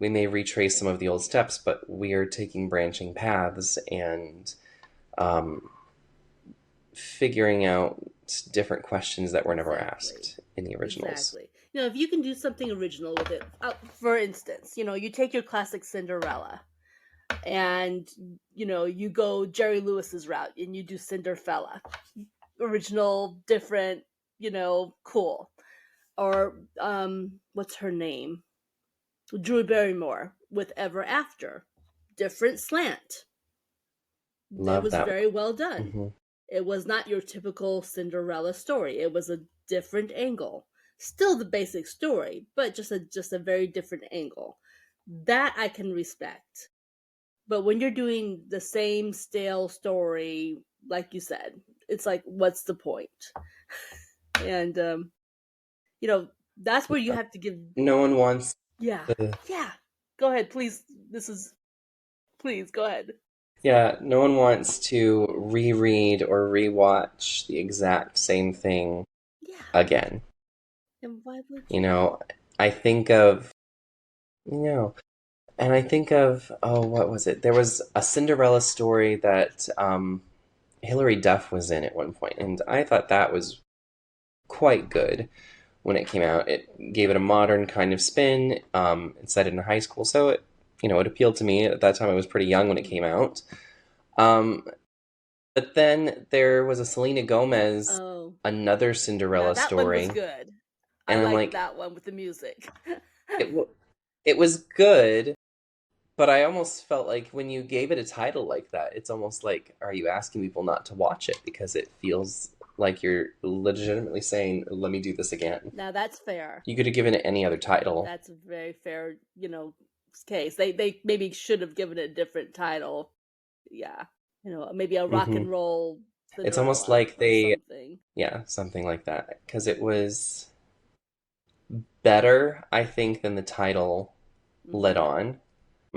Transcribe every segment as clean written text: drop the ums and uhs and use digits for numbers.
we may retrace some of the old steps, but we are taking branching paths and um, figuring out different questions that were never Exactly. asked in the originals. Exactly. If you can do something original with it, for instance, you take your classic Cinderella and, you go Jerry Lewis's route and you do Cinderfella. Original, different, cool. Or, what's her name? Drew Barrymore with Ever After. Different slant. It Love was that. very well done. Hmm. It was not your typical Cinderella story. It was a different angle. Still the basic story, but just a very different angle. That I can respect. But when you're doing the same stale story, like you said, it's like, what's the point? And you know, that's where you have to give. No one wants Yeah, the yeah. Go ahead, please. This is Please go ahead. Yeah, no one wants to reread or rewatch the exact same thing Yeah, again. and why would You you? know, I think of, you know, and I think of, oh, what was it? There was a Cinderella story that Hilary Duff was in at one point, and I thought that was quite good when it came out. It gave it a modern kind of spin. It's set in high school, so it appealed to me. At that time, I was pretty young when it came out. Um, but then there was a Selena Gomez, Oh, another now Cinderella that one was story, good. I and I'm liked like, that one with the music. it it was good, but I almost felt like when you gave it a title like that, it's almost like, are you asking people not to watch it because it feels like you're legitimately saying, "Let me do this again." Now that's fair. You could have given it any other title. That's a very fair, case. They maybe should have given it a different title. Yeah, maybe a rock Hmm. and roll It's almost Cinderella like or they, something. yeah, something like that, because it was better, I think, than the title let Hmm. on.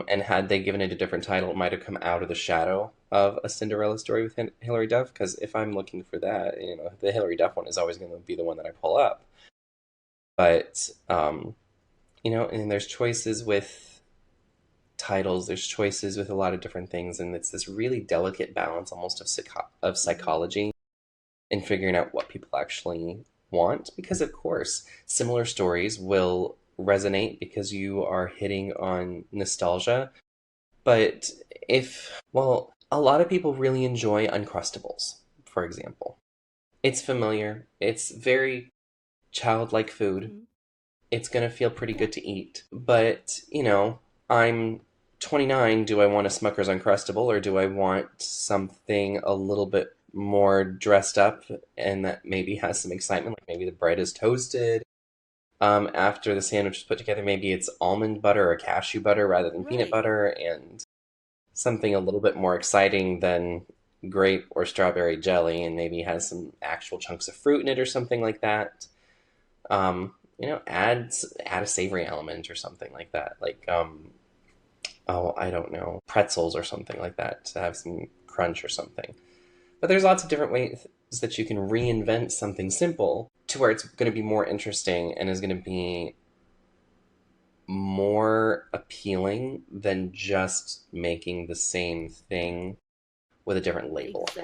And had they given it a different title, it might have come out of the shadow of a Cinderella story with Hilary Duff. Because if I'm looking for that, the Hilary Duff one is always going to be the one that I pull up. But and there's choices with titles. There's choices with a lot of different things, and it's this really delicate balance, almost of Hmm. psychology in figuring out what people actually want. Because of course, similar stories will resonate because you are hitting on nostalgia. But a lot of people really enjoy Uncrustables, for example. It's familiar, it's very childlike food, Hmm. it's gonna feel pretty Yeah, good to eat. But, I'm 29. Do I want a Smucker's Uncrustable or do I want something a little bit more dressed up and that maybe has some excitement? Like maybe the bread is toasted. After the sandwich is put together, maybe it's almond butter or cashew butter rather than peanut right. butter, and something a little bit more exciting than grape or strawberry jelly, and maybe has some actual chunks of fruit in it or something like that. Add a savory element or something like that, like oh, I don't know, pretzels or something like that to have some crunch or something. But there's lots of different ways that you can reinvent something simple to where it's going to be more interesting and is going to be more appealing than just making the same thing with a different label on Exactly. it.